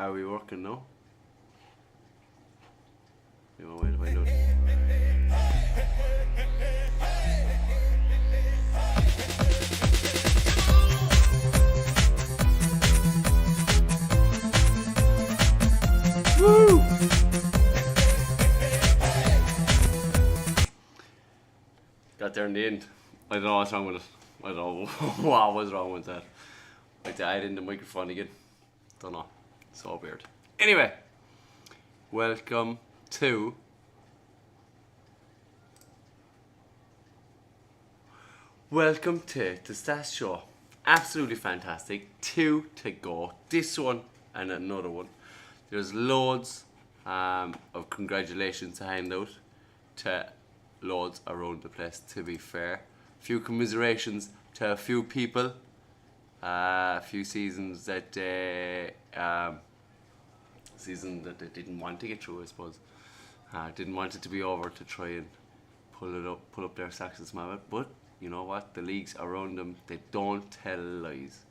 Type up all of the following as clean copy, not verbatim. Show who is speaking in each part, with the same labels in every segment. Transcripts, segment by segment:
Speaker 1: Are we working now? You want to find out? Woo! Got there in the end. I don't know what's wrong with it. I don't know what was wrong with that. I had to add in the microphone again. Don't know. So weird. Anyway, welcome to the Stats Show. Absolutely fantastic. 2 to go. This one and another one. There's loads of congratulations to hand out to loads around the place, to be fair. A few commiserations to a few people. A few seasons that they didn't want to get through, I suppose. Didn't want it to be over to try and pull up their socks and smell it. But you know what? The leagues around them, they don't tell lies.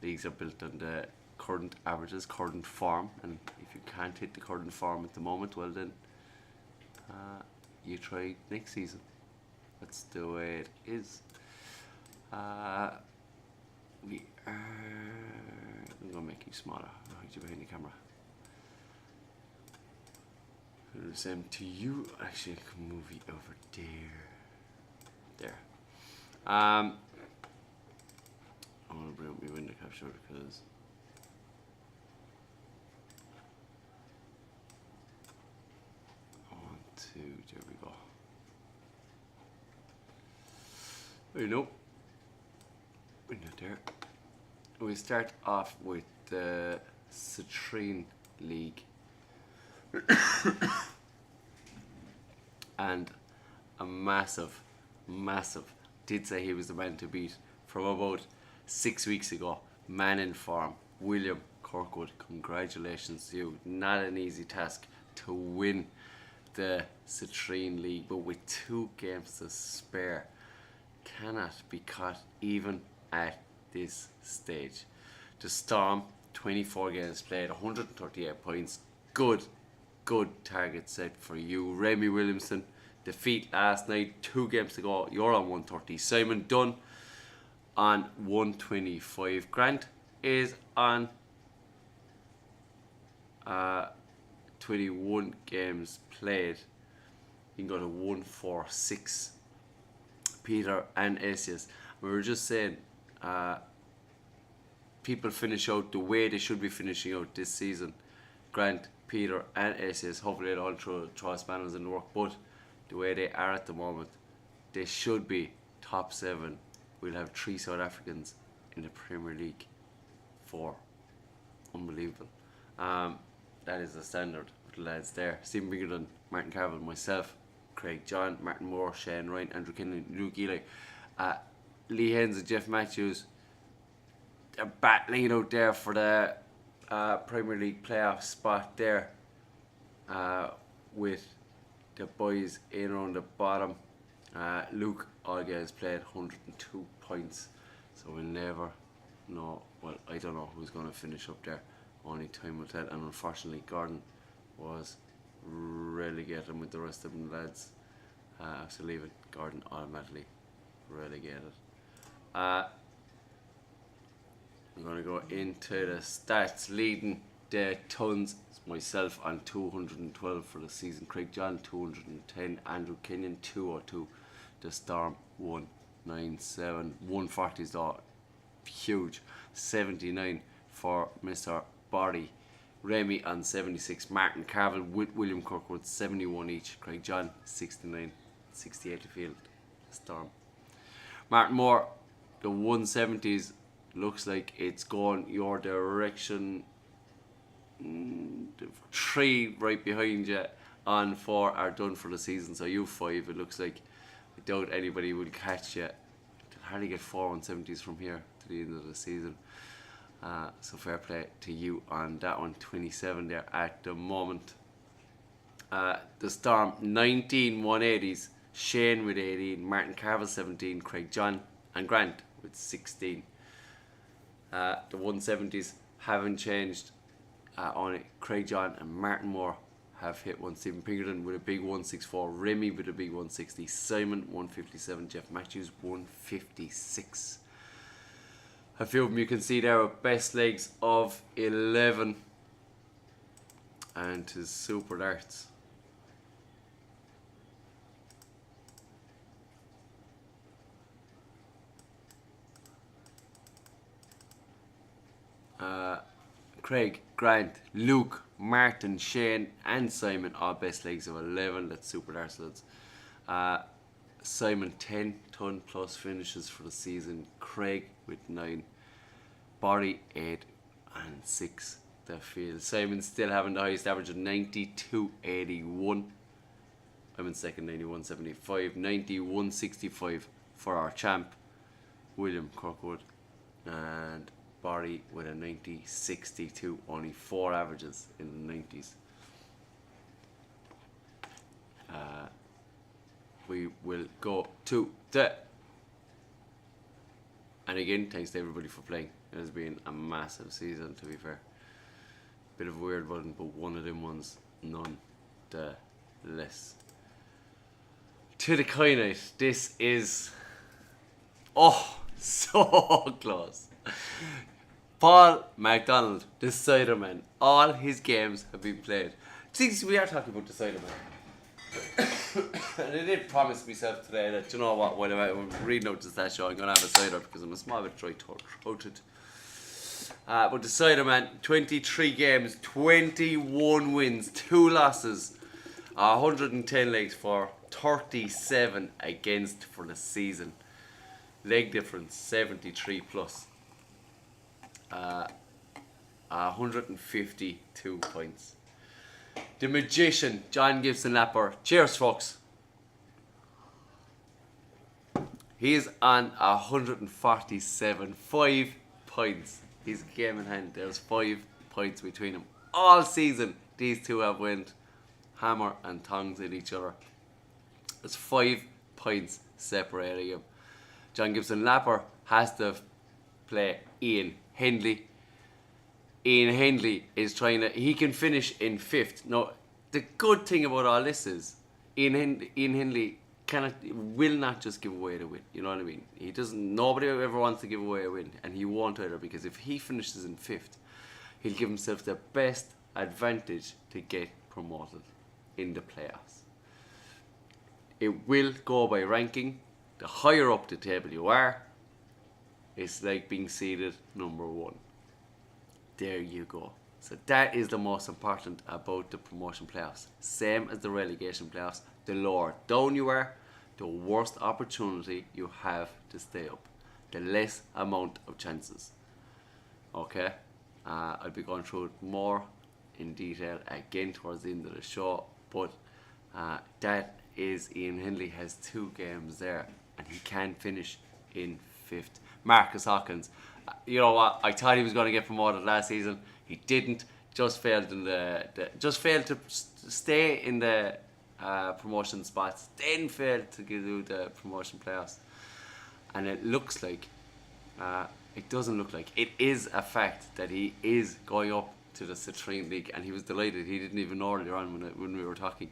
Speaker 1: Leagues are built on the current averages, current form, and if you can't hit the current form at the moment, well then you try next season. That's the way it is. I'm gonna make you smaller. I'll hide you behind the camera. Do the same to you. Actually, I can move you over there. I'm gonna bring up my window capture because I want to. There we go. There you know. Window there. We start off with the Citrine League. And a massive, did say he was the man to beat from about 6 weeks ago. Man in form, William Kirkwood. Congratulations to you. Not an easy task to win the Citrine League, but with 2 games to spare, cannot be caught even at this stage. The Storm, 24 games played, 138 points. Good target set for you. Remy Williamson, defeat last night, 2 games to go. You're on 130. Simon Dunn on 125. Grant is on 21 games played. You can go to 146. Peter and Asius. We were just saying, people finish out the way they should be finishing out this season. Grant, Peter and Asius, hopefully they'll all throw spanners in the work, but the way they are at the moment, they should be top 7. We'll have 3 South Africans in the Premier League. 4. Unbelievable. That is the standard with the lads there. Stephen Biggerton, Martin Carville, myself, Craig John, Martin Moore, Shane Ryan, Andrew Kinley, Luke Ely, Lee Hens and Jeff Matthews. They're battling out there for the Premier League playoff spot there, with the boys in around the bottom. Luke, all games played, 102 points, so we'll never know. Well, I don't know who's going to finish up there, only time will tell. And unfortunately Gordon was relegated with the rest of them lads. After leaving, Gordon automatically relegated. I'm going to go into the stats. Leading the tons, it's myself on 212 for the season. Craig John 210. Andrew Kenyon 202. The Storm 197. 140 though huge. 79 for Mr. Barty. Remy on 76. Martin Carville with William Kirkwood 71 each. Craig John 69. 68 to field. Storm. Martin Moore, the 170s. Looks like it's going your direction. 3 right behind you on 4 are done for the season. So you 5, it looks like, I doubt anybody will catch you. You'll hardly get 4 170s from here to the end of the season. So fair play to you on that one. 27 there at the moment. The Storm 19 180s. Shane with 18. Martin Carville 17. Craig John and Grant with 16. The 170s haven't changed. on it. Craig John and Martin Moore have hit one. Stephen Pinkerton with a big 164. Remy with a big 160. Simon 157. Jeff Matthews 156. A few of them you can see there with best legs of 11. And his super darts. Craig, Grant, Luke, Martin, Shane and Simon all best legs of 11. That's super darts, lads. Simon 10 ton plus finishes for the season. Craig with 9. Barry 8 and 6 the field. Simon still having the highest average of 92.81. I'm in second, 91.75. 91.65 for our champ William Kirkwood, and Barry with a 90.62. Only 4 averages in the 90s. We will go to the... And again, thanks to everybody for playing. It has been a massive season, to be fair. Bit of a weird one, but one of them ones, none the less. To the Kynite, this is... Oh, so close. Paul MacDonald, the Ciderman. All his games have been played. See, we are talking about the Ciderman. And I did promise myself today that, you know what, when I'm reading out the stat show, I'm going to have a cider because I'm a small bit dry-throated. But the Ciderman, 23 games, 21 wins, 2 losses, 110 legs for, 37 against for the season. Leg difference, 73 plus. 152 points. The Magician, John Gibson Lapper. Cheers, folks. He is on 147. 5 points. He's game in hand. There's 5 points between them. All season, these two have went hammer and tongs at each other. There's 5 points separating them. John Gibson Lapper has to play Ian Henley. Ian Henley is trying to... He can finish in 5th. Now, the good thing about all this is Ian Henley will not just give away the win. You know what I mean? He doesn't... Nobody ever wants to give away a win. And he won't either, because if he finishes in 5th, he'll give himself the best advantage to get promoted in the playoffs. It will go by ranking. The higher up the table you are, it's like being seeded number 1. There you go. So that is the most important about the promotion playoffs. Same as the relegation playoffs. The lower down you are, the worst opportunity you have to stay up. The less amount of chances. Okay? I'll be going through it more in detail again towards the end of the show. But that is Ian Henley has 2 games there. And he can finish in 5th. Marcus Hawkins. You know what? I thought he was going to get promoted last season. He didn't. Just failed in just failed to stay in the promotion spots. Then failed to do the promotion playoffs. And it looks like, it doesn't look like, it is a fact that he is going up to the Citrine League. And he was delighted. He didn't even know earlier on when we were talking.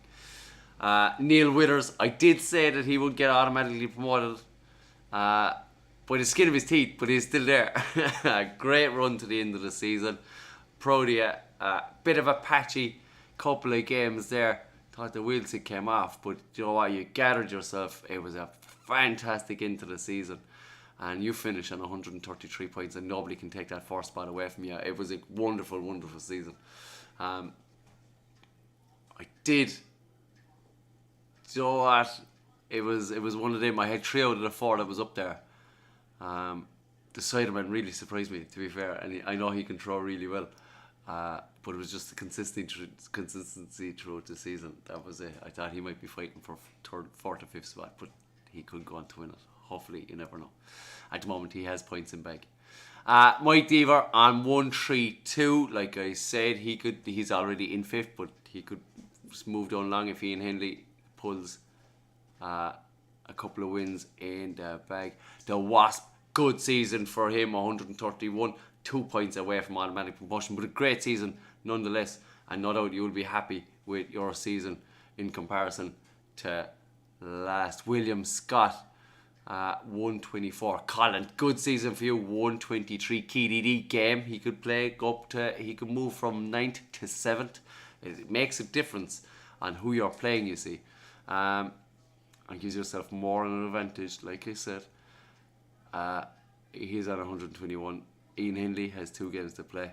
Speaker 1: Neil Withers. I did say that he would get automatically promoted. By the skin of his teeth, but he's still there. Great run to the end of the season. Proud of you. Bit of a patchy couple of games there. Thought the wheels had came off, but you know what? You gathered yourself. It was a fantastic end to the season. And you finish on 133 points, and nobody can take that 4th spot away from you. It was a wonderful, wonderful season. I did. You know what? It was one of them. I had 3 out of the 4 that was up there. The Ciderman really surprised me, to be fair, and I know he can throw really well, but it was just the consistency throughout the season. That was it. I thought he might be fighting for 3rd, 4th or 5th spot, but he couldn't go on to win it. Hopefully, you never know. At the moment, he has points in bag. Mike Deaver on 132. Like I said, he's already in 5th, but he could just move down long if Ian Henley pulls a couple of wins in the bag. The Wasp, good season for him, 131, 2 points away from automatic promotion, but a great season nonetheless, and no doubt you'll be happy with your season in comparison to last. William Scott, 124. Colin, good season for you, 123. KDD game, he could he could move from 9th to 7th. It makes a difference on who you're playing, you see. And gives yourself more of an advantage, like I said. He's on 121. Ian Henley has 2 games to play.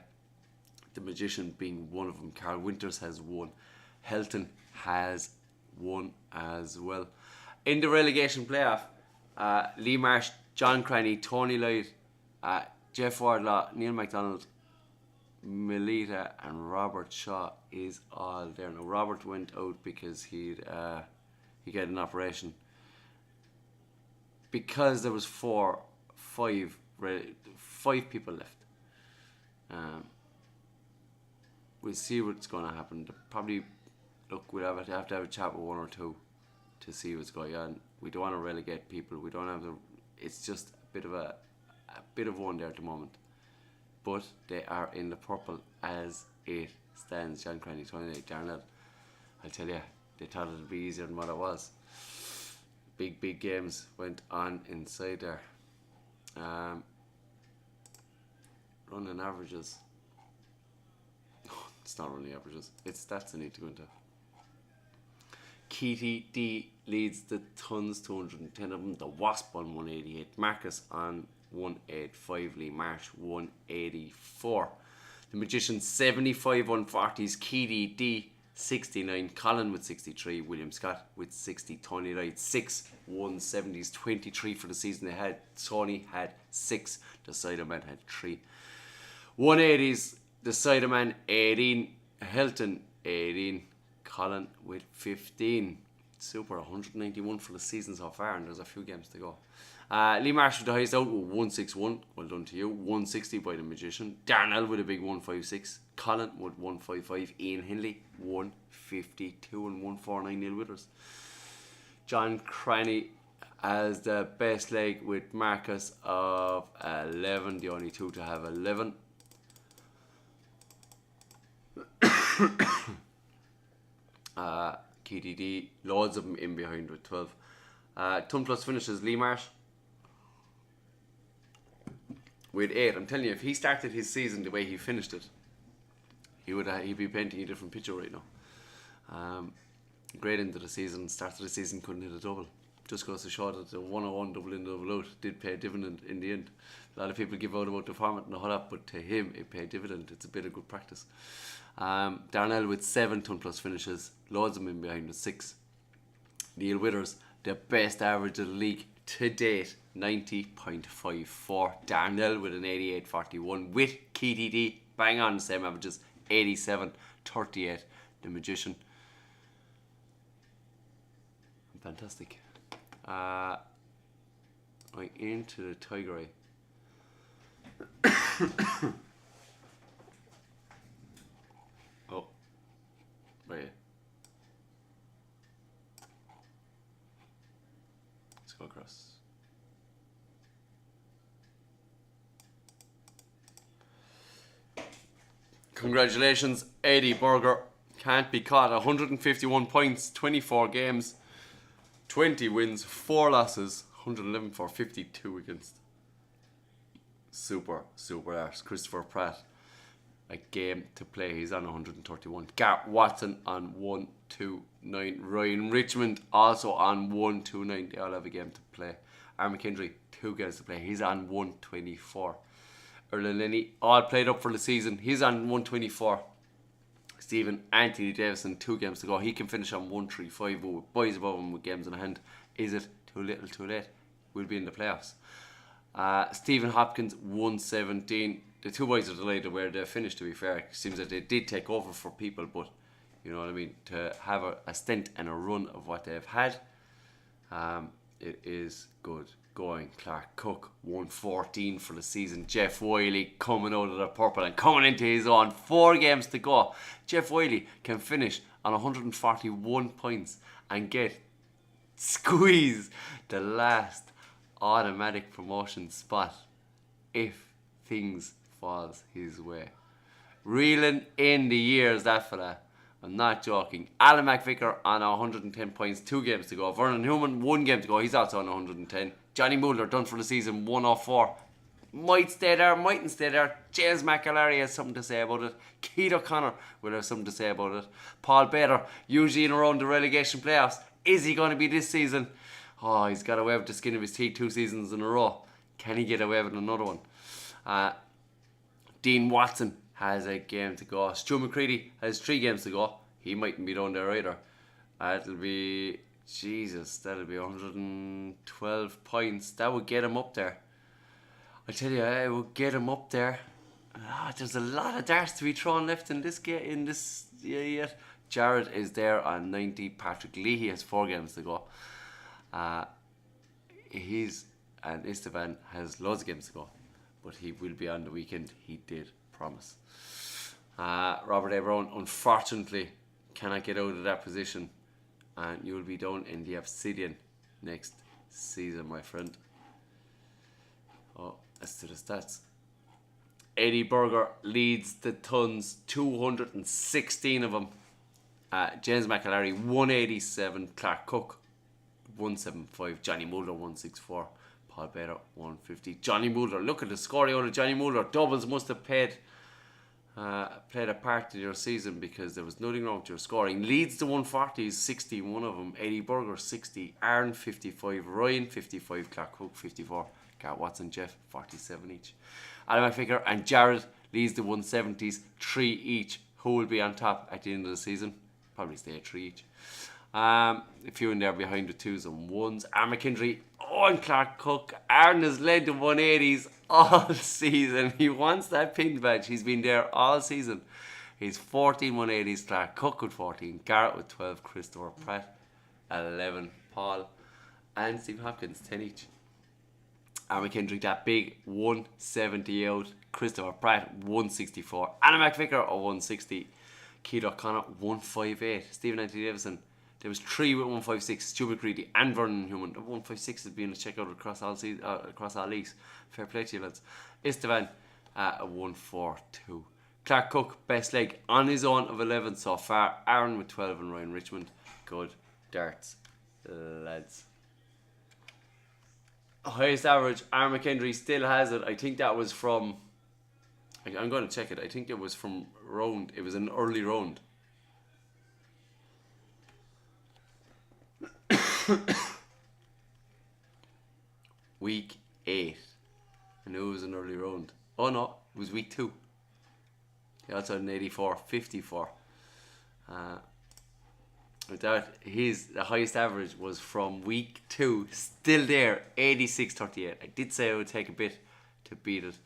Speaker 1: The Magician being one of them. Carl Winters has 1. Helton has 1 as well. In the relegation playoff, Lee Marsh, John Cranny, Tony Lloyd, Jeff Wardlaw, Neil MacDonald, Melita and Robert Shaw is all there. Now Robert went out because he got an operation. Because there was 5 people left. We'll see what's going to happen. Probably, look, we'll have to have a chat with 1 or 2 to see what's going on. We don't want to relegate people. We don't have it's just a bit of one there at the moment. But they are in the purple as it stands. John Cranny, 28, Darnell. I'll tell you, they thought it would be easier than what it was. Big games went on inside there. Running averages. It's not running averages. It's stats I need to go into. KTD leads the Tons, 210 of them. The Wasp on 188. Marcus on 185. Lee Marsh 184. The Magician 75 140s. KDD 69. Colin with 63. William Scott with 60. Tony Lloyd 6 170s. 23 for the season they had. Tony had 6. The Siderman had 3. 180s. The Siderman 18. Helton 18. Colin with 15. Super, 191 for the season so far, and there's a few games to go. Lee Marsh with the highest out with 161. Well done to you. 160 by the Magician. Darnell with a big 156. Colin with 155. Ian Henley 152 and 149 nil winners. John Cranny has the best leg with Marcus of 11. The only 2 to have 11. KDD, loads of them in behind with 12. Ton plus finishes, Lee Marsh with 8. I'm telling you, if he started his season the way he finished it, he'd be painting a different picture right now. Great into the season, start of the season, couldn't hit a double. Just goes to show that the 101 double in, double out did pay a dividend in the end. A lot of people give out about the format and all that, but to him it paid dividend. It's a bit of good practice. Darnell with 7 ton plus finishes, loads of them in behind with 6. Neil Withers, the best average of the league to date, 90.54. Darnell with an 88.41 with KTD, bang on the same averages, 87.38. The Magician, fantastic. Right into the Tiger Eye. Oh, right. Let's go across. Congratulations, Eddie Berger. Can't be caught. 151 points, 24 games, 20 wins, 4 losses, 111 for 52 against. Super arse. Christopher Pratt, a game to play. He's on 131. Gart Watson on 129. Ryan Richmond also on 129. They all have a game to play. Aaron McKendry, 2 games to play. He's on 124. Erlen Lenny, all played up for the season. He's on 124. Stephen Anthony Davison, 2 games to go. He can finish on 135. But with boys above him with games in hand, is it too little, too late? We'll be in the playoffs. Stephen Hopkins, 117. The 2 boys are delighted where they finished, to be fair. It seems that they did take over for people, but you know what I mean, to have a stint and a run of what they've had, it is good going. Clark Cook, 114 for the season. Jeff Wiley coming out of the purple and coming into his own. 4 games to go. Jeff Wiley can finish on 141 points and get squeeze the last automatic promotion spot if things falls his way. Reeling in the years, that fella. I'm not joking. Alan McVicker on 110 points, 2 games to go. Vernon Newman, 1 game to go. He's also on 110. Johnny Muller, done for the season, 104. Might stay there, mightn't stay there. James McAlary has something to say about it. Keith O'Connor will have something to say about it. Paul Bader, usually in around the relegation playoffs. Is he going to be this season? Oh, he's got away with the skin of his teeth 2 seasons in a row. Can he get away with another one? Dean Watson has a game to go. Stu McCready has 3 games to go. He mightn't be down there either. That'll be 112 points. That would get him up there. I tell you, it will get him up there. There's a lot of darts to be thrown left in this game. Yet. Jared is there on 90. Patrick Leahy has 4 games to go. And Esteban has loads of games to go, but he will be on the weekend. He did promise. Robert A. Brown, unfortunately, cannot get out of that position, and you will be down in the Obsidian next season, my friend. As to the stats, Eddie Berger leads the tons, 216 of them. James McAlary 187, Clark Cook 175, Johnny Muller 164, Paul Bader 150. Johnny Muller, look at the score out of Johnny Muller. Doubles must have played a part in your season, because there was nothing wrong with your scoring. Leads the 140s, 61 of them. Eddie Berger 60, Aaron 55, Ryan 55, Clark Cook 54, Garrett Watson, Jeff 47 each. Alan McVicker and Jared leads the 170s, 3 each. Who will be on top at the end of the season? Probably stay at 3 each. A few in there behind the 2s and 1s. Aaron McKendry, and Clark Cook. Aaron has led the 180s all season. He wants that pin badge. He's been there all season. He's 14 180s. Clark Cook with 14. Garrett with 12. Christopher Pratt 11. Paul and Steve Hopkins 10 each. Aaron McKendry, that big 170 out. Christopher Pratt 164. Anna McVicker 160. Keith O'Connor 158. Stephen Anthony Davison, there was 3 with 156. Stu McCready and Vernon Newman. 156 has been a checkout across all leagues. Fair play to you, lads. Esteban at 142. Clark Cook, best leg on his own of 11 so far. Aaron with 12 and Ryan Richmond. Good darts, lads. Highest average, Aaron McKendry still has it. I think that was from, I'm going to check it. I think it was from round, it was an early round. Week 8. I knew it was an early round. Oh no, it was week 2. He also had an 84, 54. Without the highest average was from week 2, still there, 86.38. I did say I would take a bit to beat it.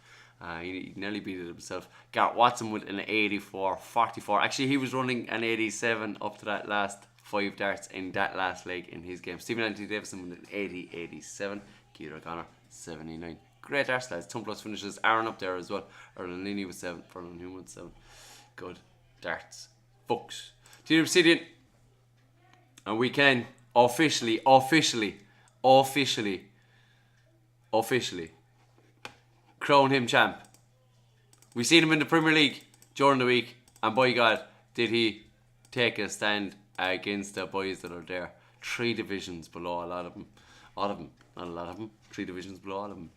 Speaker 1: He nearly beat it himself. Garrett Watson with an 84.44. Actually, he was running an 87 up to that last 5 darts in that last leg in his game. Stephen Anthony Davison with an 80.87. Keith O'Connor 79. Great darts, lads. 10 plus finishes. Aaron up there as well. Erlen Linney with 7. Vernon Newman with 7. Good darts, folks. To the Obsidian. And we can officially crown him champ. We seen him in the Premier League during the week, and by God, did he take a stand against the boys that are there. 3 divisions below a lot of them. Not a lot of them. 3 divisions below all of them.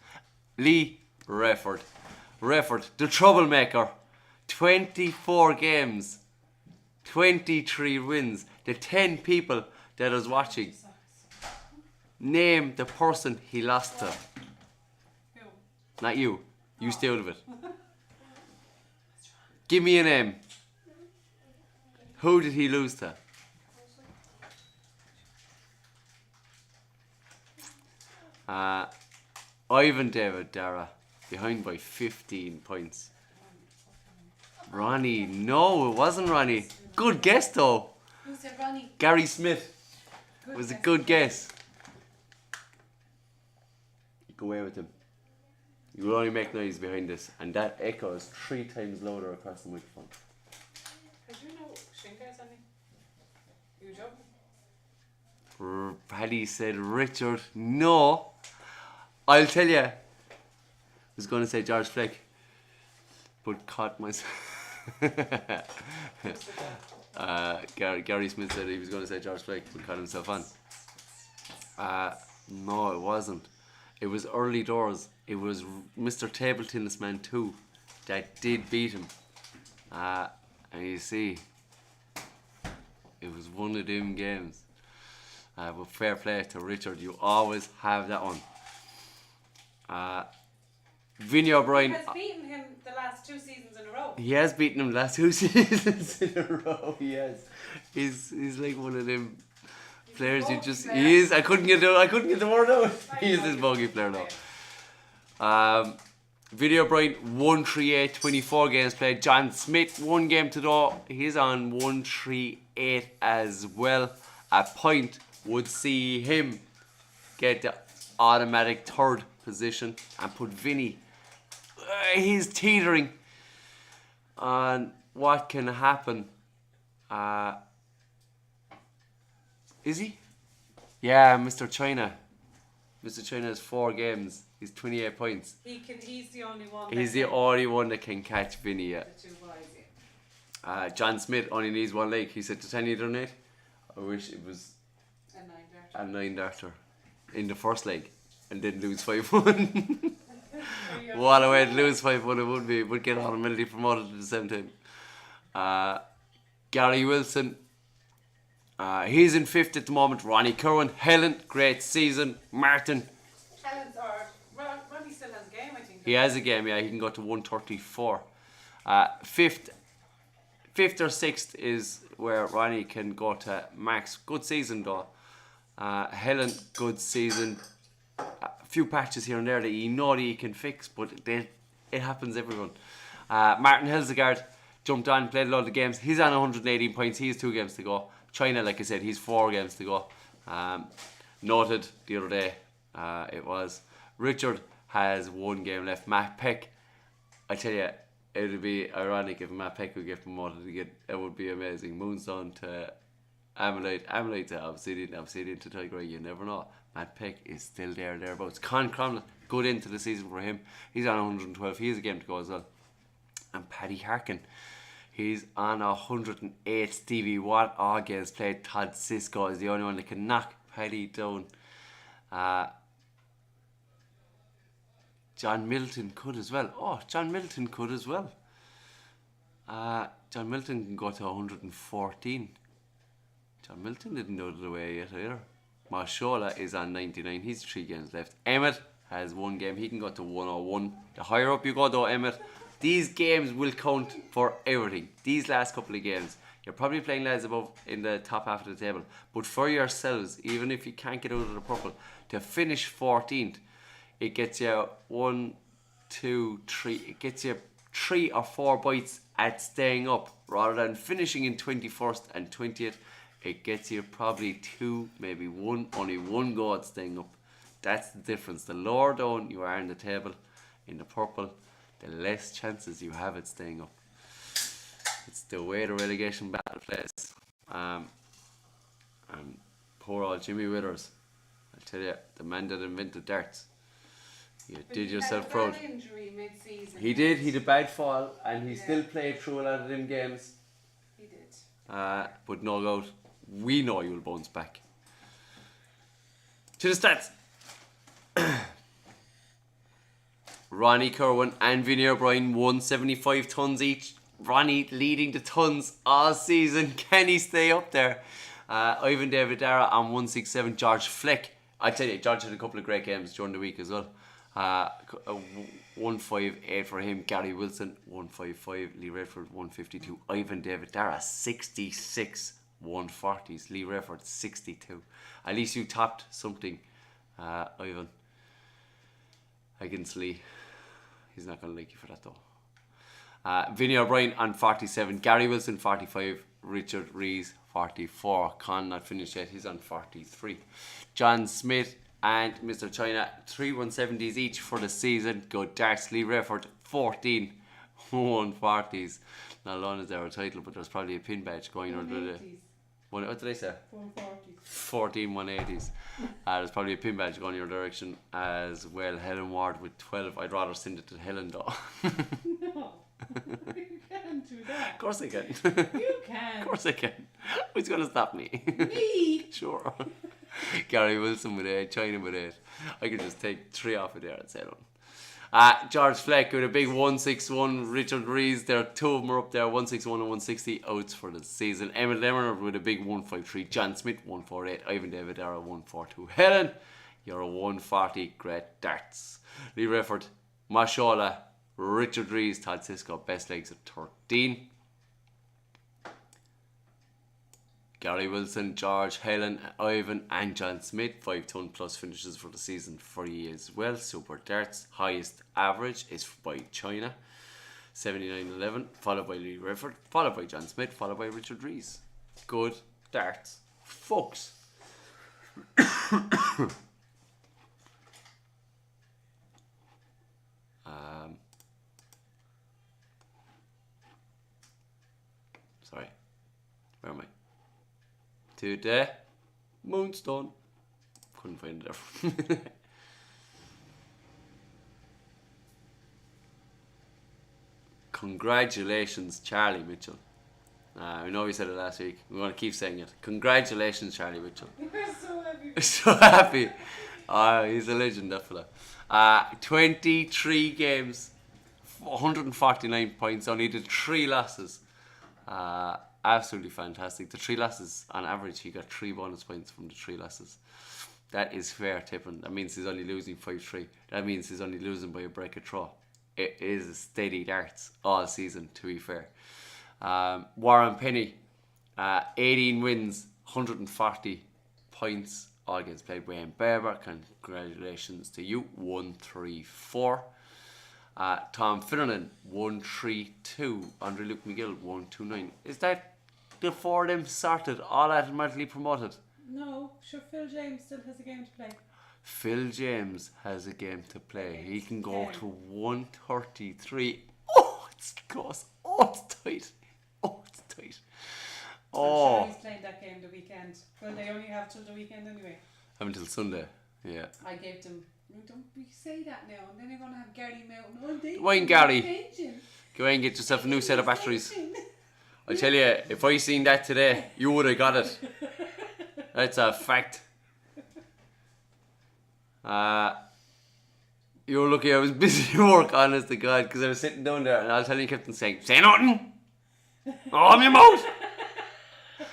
Speaker 1: Lee Refford, the troublemaker. 24 games. 23 wins. The 10 people that is watching, name the person he lost to.
Speaker 2: Who?
Speaker 1: Not you. You stay out of it. Give me a name. Who did he lose to? Ivan David Dara, behind by 15 points. Ronnie, no, it wasn't Ronnie. Good guess though.
Speaker 2: Who said Ronnie?
Speaker 1: Gary Smith was a good guess. Go away with him. You will only make noise behind this, and that echo is 3 times louder across the microphone.
Speaker 2: Did you know Shinka is any? You joking?
Speaker 1: Paddy said Richard. No. I'll tell you. I was going to say George Fleck, but caught myself. Gary Smith said he was going to say George Blake, but cut himself on. No, it wasn't. It was early doors. It was Mr. Table Tennis Man 2 that did beat him. And you see, it was one of them games. But fair play to Richard, you always have that one. Vinny O'Brien
Speaker 2: has beaten him the last 2 seasons in a row.
Speaker 1: He has beaten him the last 2 seasons in a row. He has. He's like one of them players you just. Player. He is. I couldn't get the word out. He is this bogey player now. Vinny O'Brien 138, 24 games played. John Smith 1 game to go. He's on 138 as well. A point would see him get the automatic 3rd position and put Vinny. He's teetering on what can happen. Is he? Yeah, Mr. China. Mr. China has 4 games. He's 28 points.
Speaker 2: He's the only one.
Speaker 1: He's the only one that can catch Vinny. Yeah.
Speaker 2: The 2 boys, yeah.
Speaker 1: John Smith only needs 1 leg. He said to 10 either night. I wish it was a 9-darter in the first leg and didn't lose 5-1. What a way to lose 5-1 it would be. Would get automatically promoted at the same time. Gary Wilson. He's in 5th at the moment. Ronnie Kerwin. Helen, great season. Martin.
Speaker 2: Ronnie still has a game, I think.
Speaker 1: He has a game, yeah. He can go to 134. 5th or 6th is where Ronnie can go to max. Good season though. Helen, good season. A few patches here and there that you know that he can fix, but it happens everyone. Martin Helsegard jumped on, played a lot of games. He's on 118 points. He has 2 games to go. China, like I said, he's 4 games to go. Noted the other day, it was. Richard has 1 game left. Matt Peck, I tell you, it would be ironic if Matt Peck would get promoted again. It would be amazing. Moonstone to Amalite to Obsidian to Tiger. You never know. Matt Peck is still thereabouts. Con Cromley, good into the season for him. He's on 112. He has a game to go as well. And Paddy Harkin, he's on 108. Stevie Watt, all games played. Todd Sisko is the only one that can knock Paddy down. John Milton could as well. Oh, John Milton could as well. John Milton can go to 114. John Milton didn't know the way yet either. Marshola is on 99. He's 3 games left. Emmett has 1 game. He can go to 101. The higher up you go though, Emmett, these games will count for everything. These last couple of games. You're probably playing lads above in the top half of the table. But for yourselves, even if you can't get out of the purple, to finish 14th, it gets you 1, 2, 3. It gets you 3 or 4 bites at staying up. Rather than finishing in 21st and 20th, it gets you probably 2, maybe 1, only 1 go at staying up. That's the difference. The lower down you are in the table, in the purple, the less chances you have at staying up. It's the way the relegation battle plays. And poor old Jimmy Withers, I tell you, the man that invented darts. You did yourself proud.
Speaker 2: He had a bad injury mid-season.
Speaker 1: He did. He had a bad fall, and he still played through a lot of them games.
Speaker 2: He did.
Speaker 1: But no doubt, we know you'll bounce back. To the stats. Ronnie Kerwin and Vinny O'Brien won 75 tons each. Ronnie leading the tons all season. Can he stay up there? Ivan David Dara on 167. George Fleck. I tell you, George had a couple of great games during the week as well. 158 for him. Gary Wilson 155. Lee Redford 152. Ivan David Dara 66 140s. Lee Redford 62. At least you topped something, Ivan, against Lee. He's not going to like you for that though. Vinny O'Brien on 47. Gary Wilson 45. Richard Rees 44. Con not finished yet. He's on 43. John Smith and Mr. China 3 170s each for the season. Good darts. Lee Redford 14 140s. Not alone is there a title, but there's probably a pin badge going under the. What did I say? 14 180s. There's probably a pin badge going your direction as well. Helen Ward with 12. I'd rather send it to Helen though.
Speaker 2: No. You can't. can't do that.
Speaker 1: Of course I can.
Speaker 2: You can.
Speaker 1: Of course I can. Who's going to stop me?
Speaker 2: Me.
Speaker 1: Sure. Gary Wilson with 8, China with 8. I could just take 3 off of there and say one. George Fleck with a big 161. Richard Rees, there 2 of them are up there, 161 and 160 outs for the season. Emmett Leonard with a big 153. John Smith 148. Ivan David there 142. Helen, you're a 140. Great darts. Lee Refford, Mashallah, Richard Rees, Todd Sisko, best legs at 13. Gary Wilson, George, Helen, Ivan and John Smith, 5 ton plus finishes for the season for you as well. Super darts, highest average is by China, 79.11, followed by Lee Refford, followed by John Smith, followed by Richard Rees. Good darts, folks. Sorry, where am I? Today, Moonstone. Couldn't find it there. Congratulations, Charlie Mitchell. I know we said it last week. We want to keep saying it. Congratulations, Charlie Mitchell.
Speaker 2: You're so happy.
Speaker 1: So happy. He's a legend, that fella. 23 games, 149 points, only did 3 losses. Absolutely fantastic. The 3 losses, on average, he got 3 bonus points from the 3 losses. That is fair tipping. That means he's only losing 5-3. That means he's only losing by a break of throw. It is a steady darts all season, to be fair. Warren Penny, 18 wins, 140 points, all against played Wayne Barber. Congratulations to you. 134. Tom Finneran, 132. Andre Luke McGill, 129. Is that the 4 of them sorted, all automatically promoted?
Speaker 2: No, sure, Phil James still has a game to play.
Speaker 1: Phil James has a game to play.
Speaker 2: Okay,
Speaker 1: He can go
Speaker 2: 10.
Speaker 1: to 133. Oh, it's close. Oh, it's tight. Oh, it's tight.
Speaker 2: I'm
Speaker 1: Oh,
Speaker 2: sure he's playing that game the weekend. Well, they only have till the weekend anyway.
Speaker 1: have until Sunday. Yeah.
Speaker 2: I gave them. Don't we say that now? And then you're gonna have Gary Mountain all day.
Speaker 1: Wayne Gary.
Speaker 2: Pension.
Speaker 1: Go and get yourself a new set of batteries. I tell you, if I seen that today, you would have got it. That's a fact. You were lucky I was busy at work, honest to God, because I was sitting down there and I'll tell you, kept on saying, say nothing! Oh, my mouth!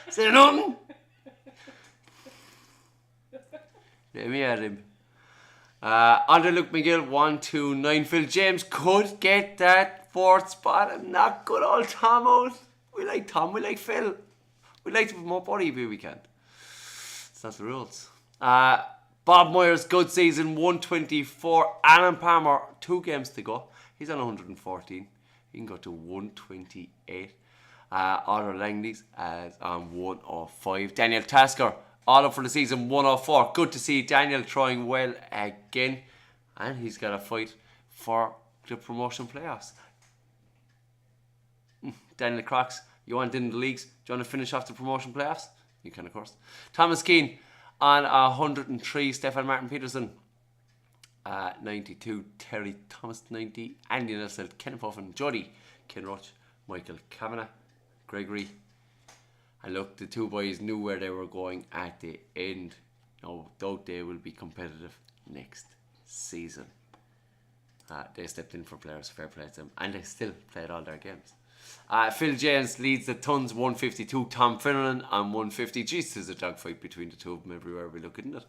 Speaker 1: Say nothing! Let me at him. Andre Luke McGill, 129. Phil James could get that 4th spot and knock good old Tom out. We like Tom, we like Phil. We like to promote body if we can. It's not the rules. Bob Myers, good season, 124. Alan Palmer, 2 games to go. He's on 114. He can go to 128. Otto Langley's on 105. Daniel Tasker, all up for the season, 104. Good to see Daniel throwing well again. And he's got a fight for the promotion playoffs. Daniel Crocs, you want in the leagues? Do you want to finish off the promotion playoffs? You can, of course. Thomas Keane on 103. Stefan Martin Peterson, 92. Terry Thomas, 90. Andy Nelson, Ken Puffin, Jody, Ken Roach, Michael Kavanagh, Gregory. And look, the 2 boys knew where they were going at the end. No doubt they will be competitive next season. They stepped in for players, fair play to them. And they still played all their games. Phil James leads the tons, 152. Tom Finneran on 150. Jesus, there's a dogfight between the 2 of them everywhere we look, isn't it?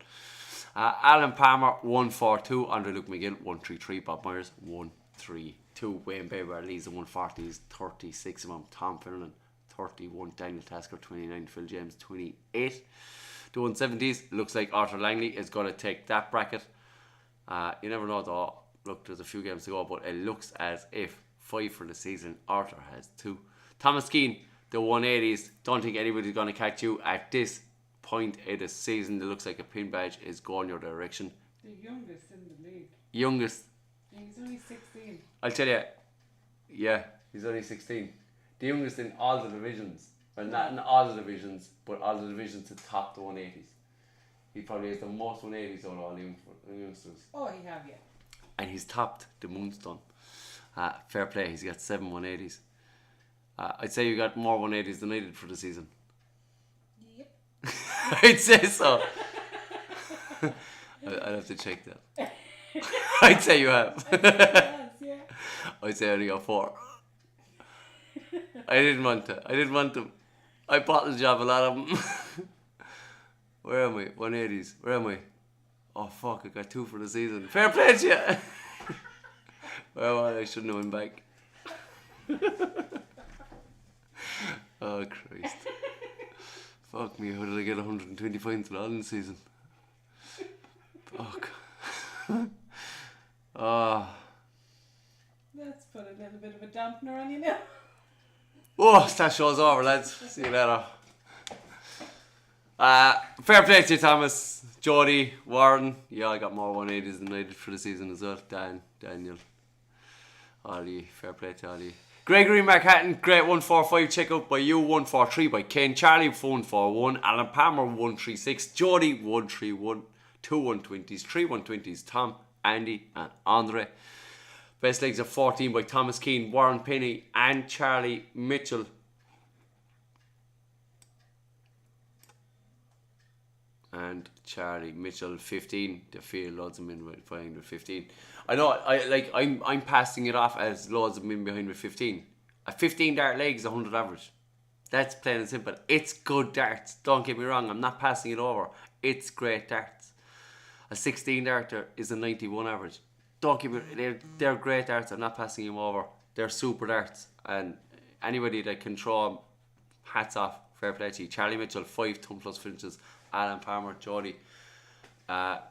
Speaker 1: Alan Palmer, 142. Andre Luke McGill, 133. Bob Myers, 132. Wayne Baber leads the 140s, 36 of them. Tom Finneran, 31. Daniel Tasker, 29. Phil James, 28. The 170s, looks like Arthur Langley is going to take that bracket. You never know though. Look, there's a few games to go, but it looks as if 5 for the season. Arthur has 2. Thomas Keane, the 180s. Don't think anybody's going to catch you at this point of the season. It looks like a pin badge is going your direction.
Speaker 2: The youngest in the league.
Speaker 1: Youngest.
Speaker 2: He's only 16.
Speaker 1: I'll tell you. Yeah, he's only 16. The youngest in all the divisions. Well, not in all the divisions, but all the divisions to top the 180s. He probably has the most 180s out of all the youngsters.
Speaker 2: Oh, he have, yeah.
Speaker 1: And he's topped the Moonstone. Fair play, he's got 7 180s. I'd say you got more 180s than I did for the season.
Speaker 2: Yep.
Speaker 1: I'd say so. I'd have to check that. I'd say you have.
Speaker 2: Yes, yeah.
Speaker 1: I'd say I only got 4. I didn't want them. I bottle job a lot of them. Where am I? 180s. Where am I? Oh fuck, I got 2 for the season. Fair play to you. Well, I shouldn't have went back. Oh Christ. Fuck me, how did I get 120 points all in the season? Fuck. Oh.
Speaker 2: Let's put a little bit of a dampener on you now.
Speaker 1: Oh, that show's over, lads. See you later. Fair play to you, Thomas, Jody, Warren. Yeah, I got more 180s than I did for the season as well. Daniel, Ollie, fair play to Ollie. Gregory Markhatton, great 145 check out by you, 143 by Ken, Charlie 141, Alan Palmer 136, Jody 131, 2 120s, 3 120s, Tom, Andy and Andre. Best legs of 14 by Thomas Keane, Warren Penny and Charlie Mitchell. And Charlie Mitchell 15. They feel loads of men behind with 15. I know I'm passing it off as loads of men behind with 15. A 15 dart leg is 100 average. That's plain and simple. It's good darts. Don't get me wrong, I'm not passing it over. It's great darts. A 16 darter is a 91 average. Don't give me, they're great darts. I'm not passing them over. They're super darts, and anybody that can throw them, hats off. Fair play to you. Charlie Mitchell 5 ton plus finishes. Alan Palmer, Jody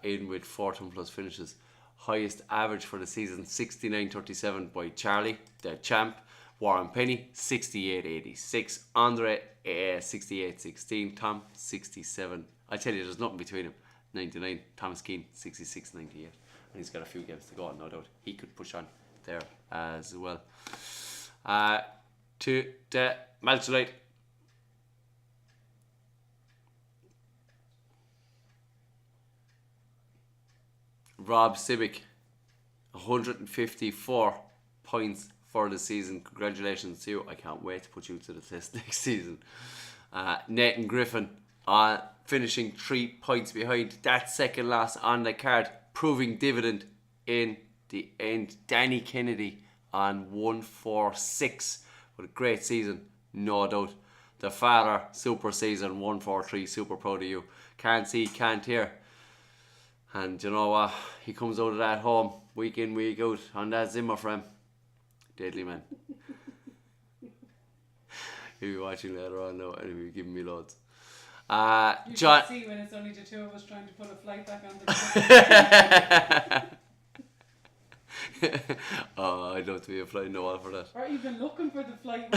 Speaker 1: in with 4 ton plus finishes. Highest average for the season 69.37 by Charlie, the champ. Warren Penny 68.86. Andre 68.16. Tom 67. I tell you, there's nothing between them. 99. Thomas Keane 66.98. And he's got a few games to go on, no doubt. He could push on there as well. To the Malcholite. Rob Civic, 154 points for the season. Congratulations to you. I can't wait to put you to the test next season. Nathan Griffin finishing 3 points behind. That second loss on the card, proving dividend in the end. Danny Kennedy on 146 with a great season, no doubt. The father, super season 143. Super proud of you. Can't see, can't hear. And you know what? He comes out of that home week in, week out on that Zimmer frame. Deadly man. He'll be watching later on now and he'll be giving me loads.
Speaker 2: You
Speaker 1: John.
Speaker 2: should see when it's only the 2 of us trying to put a flight back on the
Speaker 1: Oh, I'd love to be a flying no wall for that.
Speaker 2: Or even looking for the flight.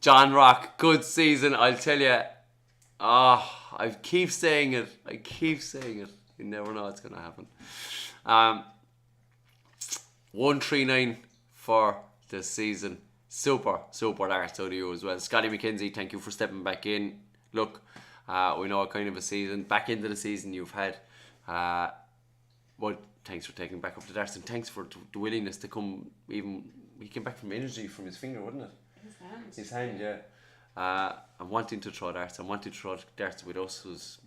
Speaker 1: John Rock, good season, I'll tell you. I keep saying it. You never know what's going to happen. 139 for the season. Super darts out of you as well. Scotty McKenzie, thank you for stepping back in. Look, we know what kind of a season, back into the season you've had. Well, thanks for taking back up the darts and thanks for the willingness to come. Even he came back from injury from his finger, wasn't it? His hand, yeah. And wanting to throw darts and wanting to throw darts with us was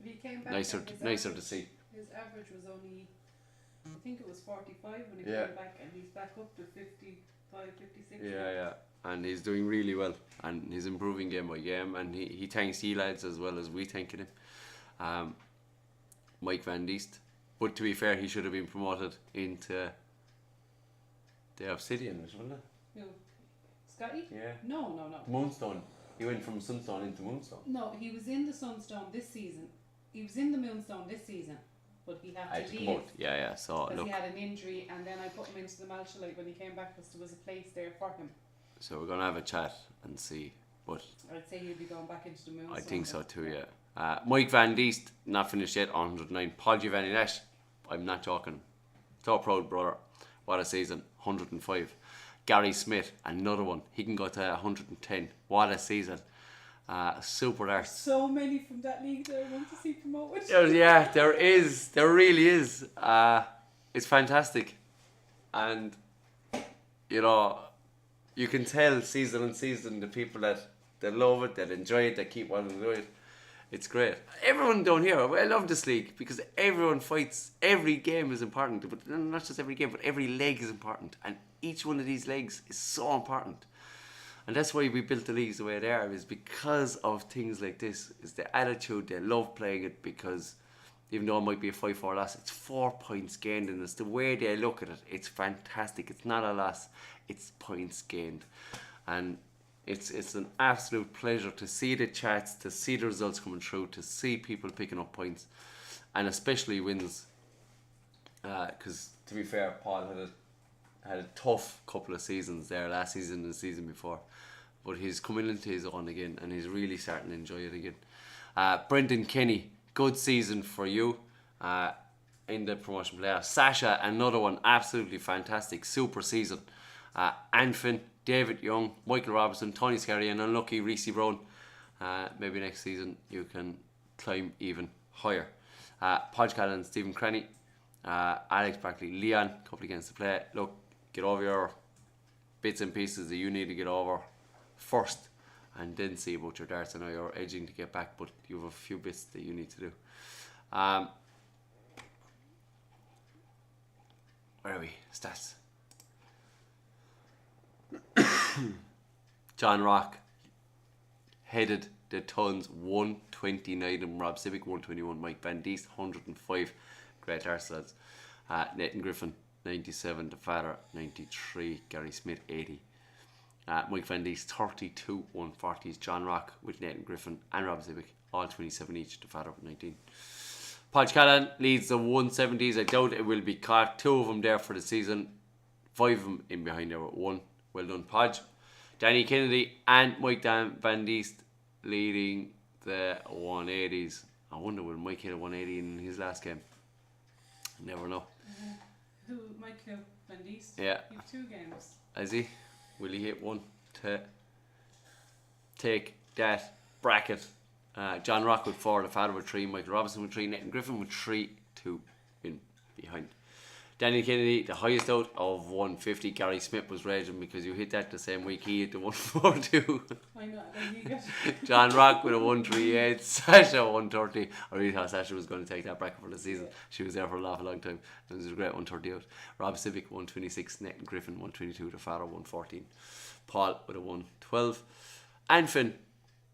Speaker 2: he came back
Speaker 1: nicer to see.
Speaker 2: His average was only, I think it was 45 when he
Speaker 1: Yeah.
Speaker 2: came back, and he's back up to 55, 56.
Speaker 1: Yeah. And he's doing really well and he's improving game by game, and he thanks you lads as well as we thanking him. Mike Van Diest. But to be fair, he should have been promoted into the Obsidian, wasn't it?
Speaker 2: Who? Scotty?
Speaker 1: Yeah.
Speaker 2: No.
Speaker 1: Moonstone. He went from Sunstone into Moonstone.
Speaker 2: No, he was in the Sunstone this season. He was in the Moonstone this season, but he had to leave.
Speaker 1: Come out. Yeah. So
Speaker 2: Because
Speaker 1: look.
Speaker 2: he had an injury, and then I put him into the Malcholite when he came back because there was a place there for him.
Speaker 1: So we're gonna have a chat and see. But
Speaker 2: I'd say he'll be going back into the Moonstone.
Speaker 1: I think so too. Yeah. Mike Van Diest not finished yet. 109. Paul Giovanni Nash. I'm not joking. So proud, brother. What a season. 105. Gary Smith, another one. He can go to 110. What a season. Super darts.
Speaker 2: So many from that league that I want to see promoted.
Speaker 1: Yeah, there is. There really is. It's fantastic. And you know, you can tell season on season the people that they love it, that enjoy it, that keep wanting to do it. It's great. Everyone down here, I love this league because everyone fights. Every game is important, but not just every game, but every leg is important, and each one of these legs is so important. And that's why we built the leagues the way they are, is because of things like this. Is the attitude, they love playing it because even though it might be a 5-4 loss, it's 4 points gained, and it's the way they look at it. It's fantastic. It's not a loss, it's points gained. And it's an absolute pleasure to see the chats, to see the results coming through, to see people picking up points, and especially wins. Because to be fair, Paul had a tough couple of seasons there, last season and the season before, but he's coming into his own again, and he's really starting to enjoy it again. Brendan Kenny, good season for you in the promotion playoffs. Sasha, another one, absolutely fantastic, super season. Anfin, David Young, Michael Robertson, Tony Scarry, and unlucky Reese Brown. Maybe next season you can climb even higher. Podge Callan, Stephen Cranny, Alex Barkley, Leon, couple of games to play. Look, get over your bits and pieces that you need to get over first, and then see about your darts. I know you're edging to get back, but you have a few bits that you need to do. Where are we? Stats. John Rock headed the tons, 129, and Rob Civic 121, Mike Van Deest 105. Great arse lads. Nathan Griffin 97, the father 93, Gary Smith 80. Mike Van Deest 32, 140s. John Rock with Nathan Griffin and Rob Civic, all 27 each, the father 19. Podge Callan leads the 170s. I doubt it will be caught. 2 of them there for the season, 5 of them in behind there with 1. Well done, Podge. Danny Kennedy and Mike Van Deest leading the 180s. I wonder will Mike hit a 180 in his last game? Never know.
Speaker 2: Who, Michael Van Deest?
Speaker 1: Yeah.
Speaker 2: You have 2 games.
Speaker 1: Is he? Will he hit one to take that bracket? John Rock with 4, the father with 3, Michael Robinson with 3, Nathan Griffin with 3, 2 in behind. Danny Kennedy, the highest out of 150. Gary Smith was raging because you hit that the same week he hit the 142.
Speaker 2: I know, then you get
Speaker 1: John Rock with a 138. Sasha 130. I really thought Sasha was going to take that bracket for the season. She was there for a long time. It was a great 130 out. Rob Civic 126. Nathan Griffin 122. The father 114. Paul with a 112. Anfin,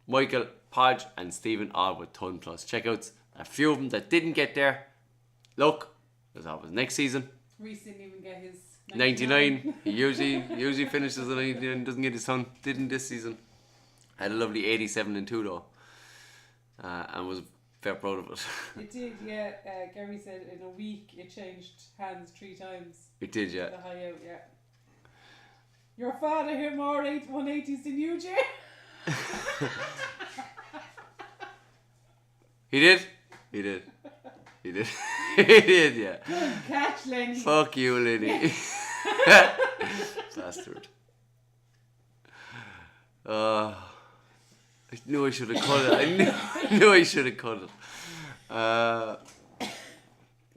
Speaker 1: Michael, Podge, and Stephen all with ton plus checkouts. A few of them that didn't get there. Look, there's always next season.
Speaker 2: Reese didn't even get his
Speaker 1: 99. He usually finishes at 99, doesn't get his ton. Didn't this season. Had a lovely 87 and 2 though. And was very proud of it.
Speaker 2: It did, yeah. Gary said in a week it changed hands 3 times.
Speaker 1: It did, yeah.
Speaker 2: The high out, yeah. Your father hit more 180s than you, Jay.
Speaker 1: He did? He did. He did. He did, yeah.
Speaker 2: Good catch, Lenny.
Speaker 1: Fuck you, Lenny. Bastard. I knew I should have cut it. I knew I should have cut it.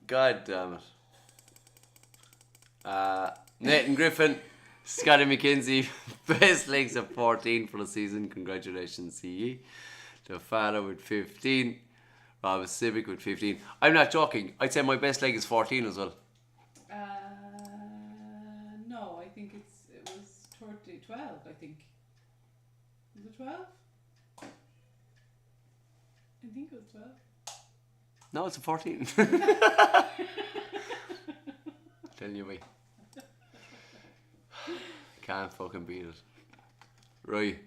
Speaker 1: God damn it. Nathan Griffin, Scotty McKenzie, best legs of 14 for the season. Congratulations, CE. The father with 15. Rob Civic with 15. I'm not joking. I'd say my best leg is 14 as well.
Speaker 2: No, I think it was 12, I think. Was it 12? I think it was 12.
Speaker 1: No, it's a 14. Telling you me. Can't fucking beat it. Right.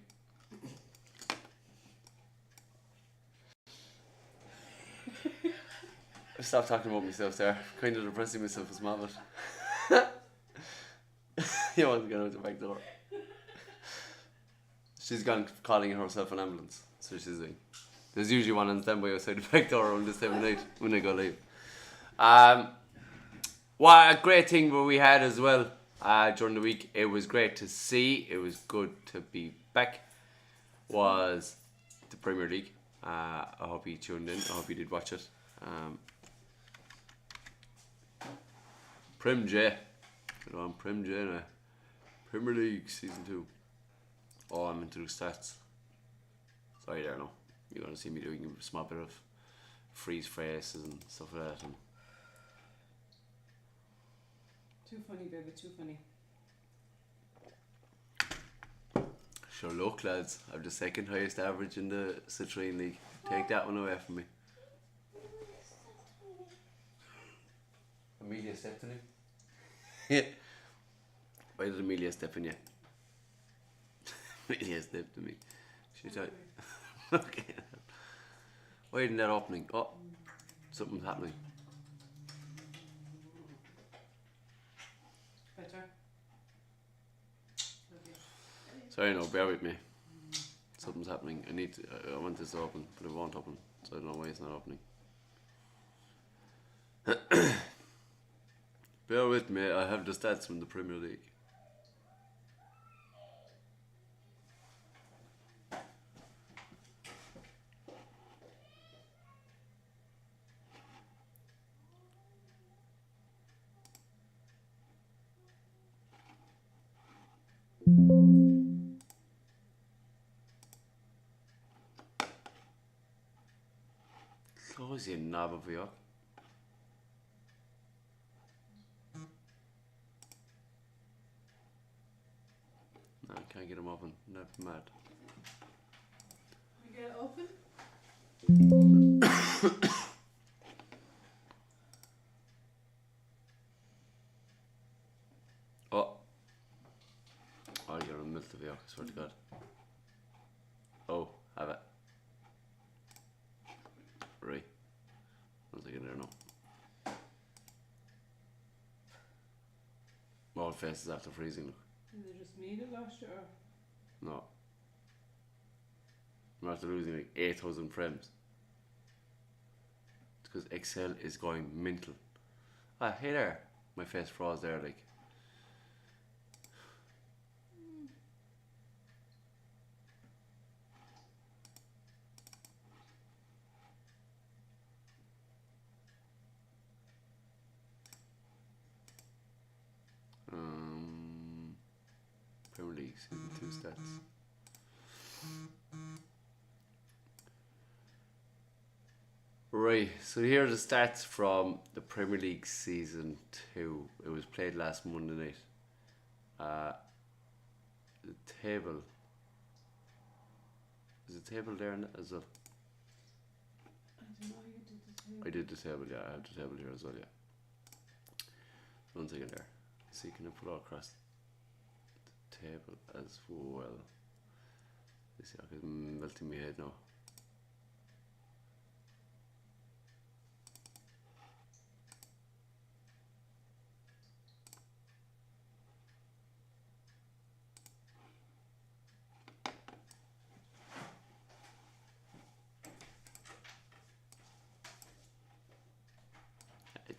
Speaker 1: I stopped talking about myself there. Kind of depressing myself as well, but you want to get out the back door. She's gone calling herself an ambulance. That's what she's doing. There's usually one on standby outside the back door around this time of night when I go live. What a great thing that we had as well during the week. It was great to see. It was good to be back. Was the Premier League. I hope you tuned in. I hope you did watch it. Prim J. Good on Prim J now. Premier League Season 2. Oh, I'm into the stats. Sorry there, no. You're going to see me doing a small bit of freeze phrases and stuff like that. And
Speaker 2: Too funny, baby, too funny.
Speaker 1: sure, look, lads, I have the second highest average in the Citrine League. Take that one away from me. Amelia stepped in it. Why did Amelia step in you? Amelia stepped in me. She thought. Okay. Why isn't that opening? Oh, something's happening.
Speaker 2: Better.
Speaker 1: Sorry, no, bear with me. Something's happening. I want this to open, but it won't open. So I don't know why it's not opening. Bear with me, I have the stats from the Premier League. Close you knob of York. No, I can't get them open. Not mad.
Speaker 2: We get it open?
Speaker 1: Oh. Oh, you're a milk of York, I swear to God. Oh, have it. Right. One second there now. All faces after freezing, look.
Speaker 2: Is it just me that lost it, or?
Speaker 1: No. I'm after losing like 8,000 frames. It's because Excel is going mental. Ah, hey there. My face froze there, like. Premier League Season 2 stats. Right, so here are the stats from the Premier League Season 2. It was played last Monday night. The table. Is the table there as well?
Speaker 2: I don't know, you did the table.
Speaker 1: I did the table, yeah. I have the table here as well, yeah. One second there. See, can I put all across the table as well? You see, I'm melting my head now.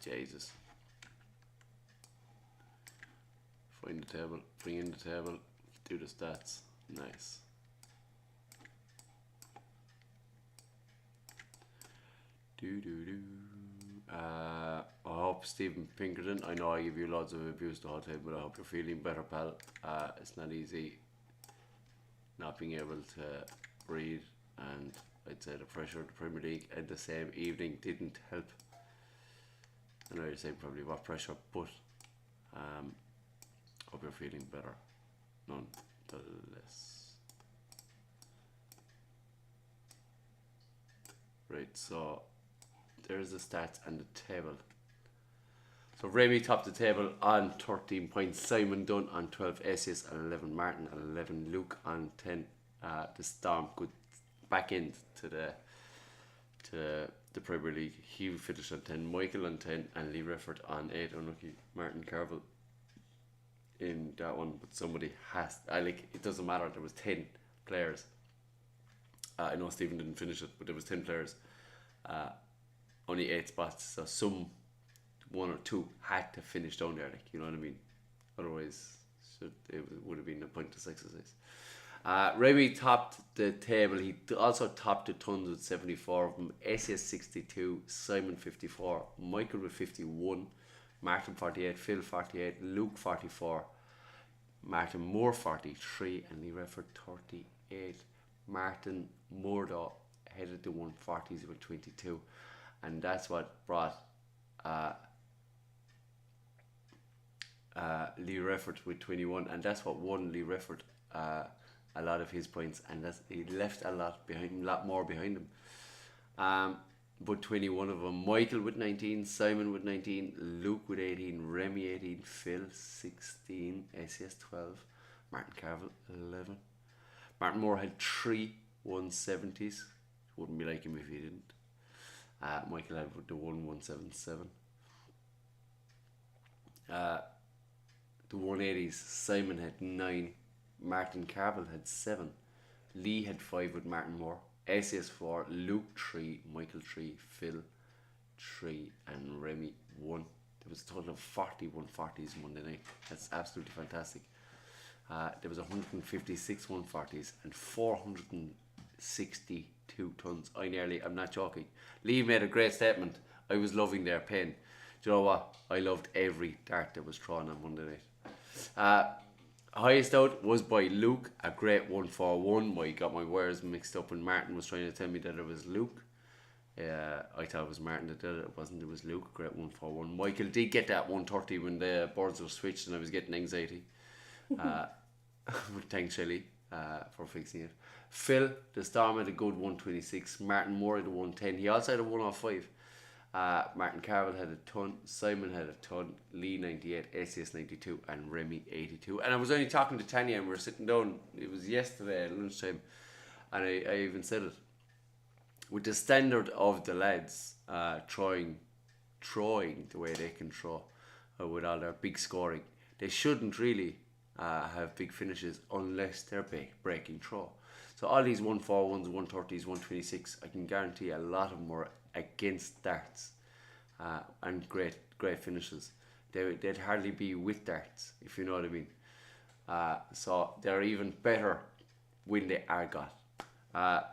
Speaker 1: Jesus. Find the table, bring in the table, do the stats. Nice. I hope Stephen Pinkerton, I know I give you lots of abuse the whole time, but I hope you're feeling better, pal. It's not easy not being able to read, and I'd say the pressure of the Premier League at the same evening didn't help. I know you're saying probably what pressure, but hope you're feeling better nonetheless. Right, so there's the stats and the table. So Remy topped the table on 13 points, Simon Dunn on 12, assists on 11, Martin on 11, Luke on 10. The Storm good back end to the Premier League. He finished on 10, Michael on 10, and Lee Refford on 8. Unlucky Martin Carville in that one, but somebody has. It doesn't matter. There was 10 players. I know Stephen didn't finish it, but there was 10 players. Only 8 spots, so some one or two had to finish down there. You know what I mean? Otherwise, it would have been a pointless exercise. Remy topped the table. He also topped the tons with 74 of them. SS 62, Simon 54, Michael with 51, Martin 48, Phil 48, Luke 44, Martin Moore 43 and Lee Redford 38. Martin Moore headed to 140s with 22, and that's what brought Lee Redford with 21, and that's what won Lee Redford a lot of his points, and he left a lot behind him, a lot more behind him. But 21 of them: Michael with 19, Simon with 19, Luke with 18, Remy 18, Phil 16, SES 12, Martin Carville 11. Martin Moore had 3 170s. Wouldn't be like him if he didn't. Michael had the 177. The 180s, Simon had 9, Martin Carville had 7, Lee had 5 with Martin Moore, SES 4, Luke 3, Michael 3, Phil 3, and Remy 1. There was a total of 40 140s Monday night. That's absolutely fantastic. There was 156 140s and 462 tons. I'm not joking. Lee made a great statement. I was loving their pen. Do you know what? I loved every dart that was thrown on Monday night. Highest out was by Luke, a great 141. I got my wires mixed up when Martin was trying to tell me that it was Luke. I thought it was Martin that did it. It wasn't. It was Luke. Great 141. Michael did get that 130 when the boards were switched and I was getting anxiety. Thanks, Shelley, for fixing it. Phil, the Storm, had a good 126. Martin Moore had a 110. He also had a 105. Martin Carville had a ton, Simon had a ton, Lee 98, SES 92, and Remy 82. And I was only talking to Tanya and we were sitting down, it was yesterday at lunchtime, and I even said it. With the standard of the lads throwing the way they can throw with all their big scoring, they shouldn't really have big finishes unless they're breaking throw. So all these 141s, 130s, 126, I can guarantee a lot of them were against darts and great finishes. They'd hardly be with darts, if you know what I mean. So they're even better when they are got.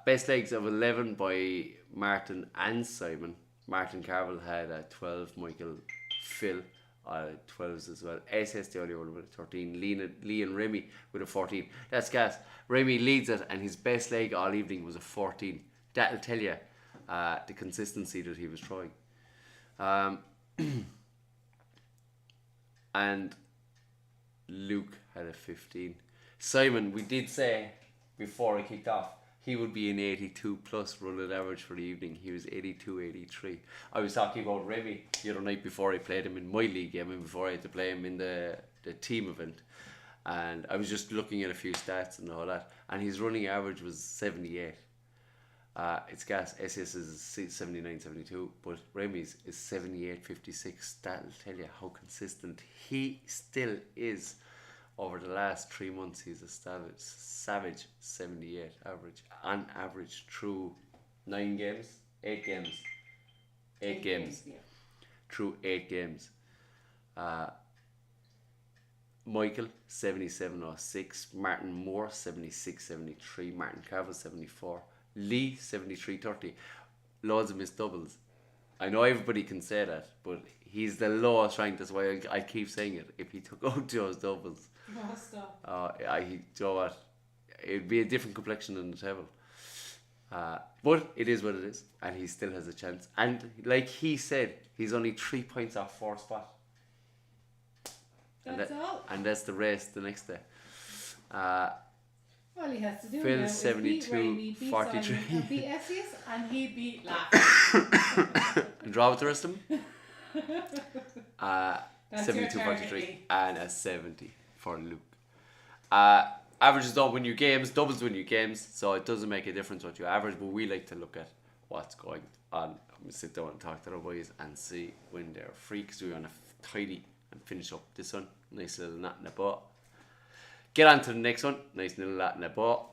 Speaker 1: Best legs of 11 by Martin and Simon. Martin Carville had a 12, Michael, Phil 12s as well. SS the only one with a 13. Lee and Remy with a 14. That's gas. Remy leads it, and his best leg all evening was a 14. That'll tell you the consistency that he was throwing. And Luke had a 15. Simon, we did say before I kicked off, he would be an 82 plus running average for the evening. He was 82, 83. I was talking about Remy the other night before I played him in my league game and before I had to play him in the team event. And I was just looking at a few stats and all that. And his running average was 78. It's gas. SS is 79, 72, but Remy's is 78, 56. That'll tell you how consistent he still is. Over the last 3 months, he's a savage 78 average. On average, through 8 games.
Speaker 2: Yeah.
Speaker 1: Through 8 games. Michael 77.06, Martin Moore 76.73, Martin Carville 74, Lee 73.30. Loads of missed doubles. I know everybody can say that, but he's the lowest ranked. That's why I keep saying it. If he took out those doubles, you know what? It'd be a different complexion on the table. But it is what it is, and he still has a chance. And like he said, he's only 3 points off 4th spot.
Speaker 2: That's all.
Speaker 1: And that's the race the next day.
Speaker 2: All he has to do
Speaker 1: Phil
Speaker 2: now is
Speaker 1: 72,
Speaker 2: beat Remy, beat
Speaker 1: 43.
Speaker 2: Simon, and beat SES, and he beat Laugh.
Speaker 1: And draw with the rest of them.
Speaker 2: That's
Speaker 1: 72,
Speaker 2: your
Speaker 1: 43,
Speaker 2: target.
Speaker 1: and a 70 for Luke. Averages don't win you games, doubles win you games, so it doesn't make a difference what you average, but we like to look at what's going on. We sit down and talk to our boys and see when they're free, because we want to tidy and finish up this one. Nice little knot in the bow. Get on to the next one. Nice little knot in the bow.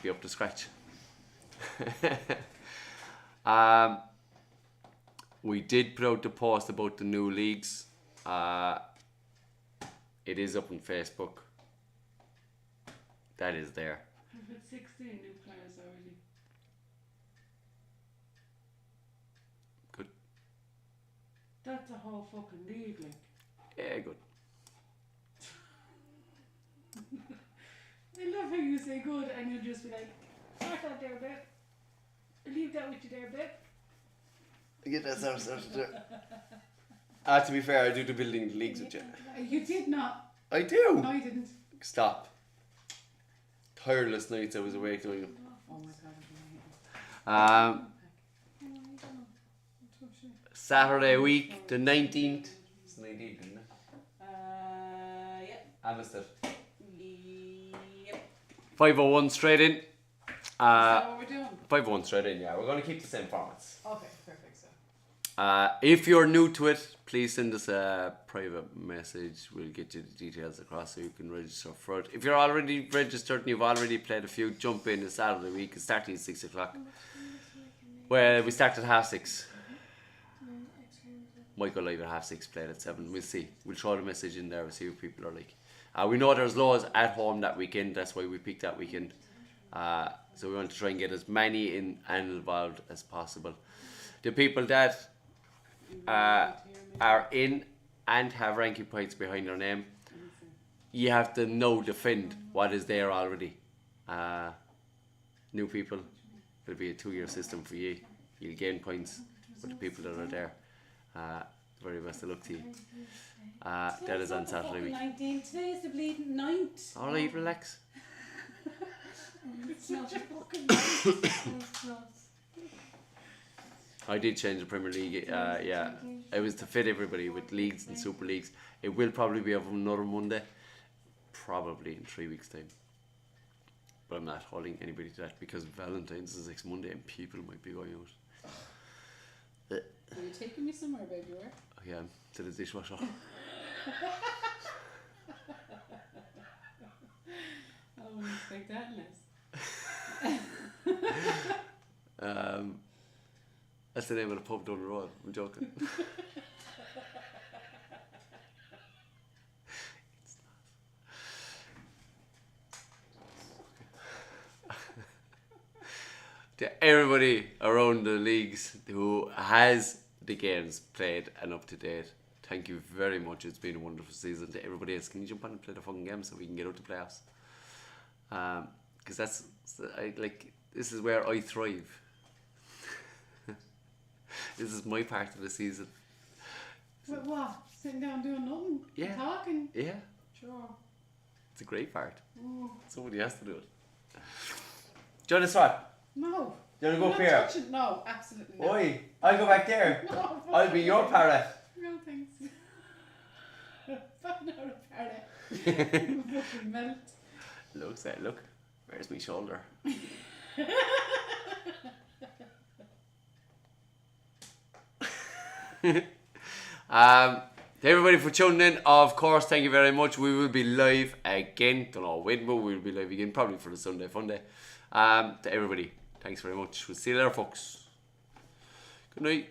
Speaker 1: Be up to scratch. We did put out the post about the new leagues. It is up on Facebook. That is there.
Speaker 2: We've had 16 new players already.
Speaker 1: Good.
Speaker 2: That's a whole fucking league, like.
Speaker 1: Yeah, good.
Speaker 2: I love how you say good and you'll just be like, start that there, babe. I'll leave that with you there, babe.
Speaker 1: Get that started. To be fair, I do the building leagues with you.
Speaker 2: You did not.
Speaker 1: I do.
Speaker 2: No, you didn't.
Speaker 1: Stop. Tireless nights I was awake doing them.
Speaker 2: Oh my god.
Speaker 1: Saturday week, the 19th. It's the 19th, isn't it?
Speaker 2: Yeah.
Speaker 1: Amistad.
Speaker 2: Yep.
Speaker 1: 5:01 straight in.
Speaker 2: Is that what we're doing?
Speaker 1: 5:01 straight in, yeah. We're going to keep the same formats.
Speaker 2: Okay, perfect. So.
Speaker 1: If you're new to it, please send us a private message. We'll get you the details across so you can register for it. If you're already registered and you've already played a few, jump in. It's Saturday week. It's starting at 6 o'clock. Well, we start at 6:30. Might go live at 6:30, played at 7. We'll see. We'll throw the message in there. We'll see what people are like. We know there's loads at home that weekend. That's why we picked that weekend. So we want to try and get as many in and involved as possible. The people that are in and have ranking points behind their name, you have to defend what is there already. New people, it'll be a 2-year system for you. You'll gain points with the people that are there. Very best of luck to you. That is on Saturday week.
Speaker 2: 19. Today is the bleeding 9th.
Speaker 1: Alright, relax.
Speaker 2: It's not a fucking night.
Speaker 1: I did change the Premier League. Yeah, it was to fit everybody with leagues and super leagues. It will probably be up another Monday, probably in 3 weeks' time. But I'm not holding anybody to that because Valentine's is next Monday and people might be going out.
Speaker 2: Are you taking me somewhere, baby? Where?
Speaker 1: Yeah, to the dishwasher.
Speaker 2: I wouldn't expect that less.
Speaker 1: That's the name of the pub down the road. I'm joking. To everybody around the leagues who has the games played and up to date, thank you very much. It's been a wonderful season. To everybody else, can you jump on and play the fucking game so we can get out to playoffs? Because this is where I thrive. This is my part of the season.
Speaker 2: But what? Sitting down doing nothing?
Speaker 1: Yeah.
Speaker 2: Talking?
Speaker 1: Yeah,
Speaker 2: Sure.
Speaker 1: it's a great part.
Speaker 2: Oh.
Speaker 1: Somebody has to do it. Do you want to swap?
Speaker 2: No.
Speaker 1: Do you want to go
Speaker 2: I'm
Speaker 1: up
Speaker 2: not
Speaker 1: here?
Speaker 2: touching- No, absolutely not.
Speaker 1: Oi, I'll go back there.
Speaker 2: No,
Speaker 1: I'll be your parrot.
Speaker 2: No thanks. Find out a parrot. Fucking melt.
Speaker 1: Look, where's my shoulder? To everybody for tuning in, of course, thank you very much. We will be live again. Don't know when, but we'll be live again, probably for the Sunday Fun Day. To everybody, thanks very much. We'll see you later, folks. Good night.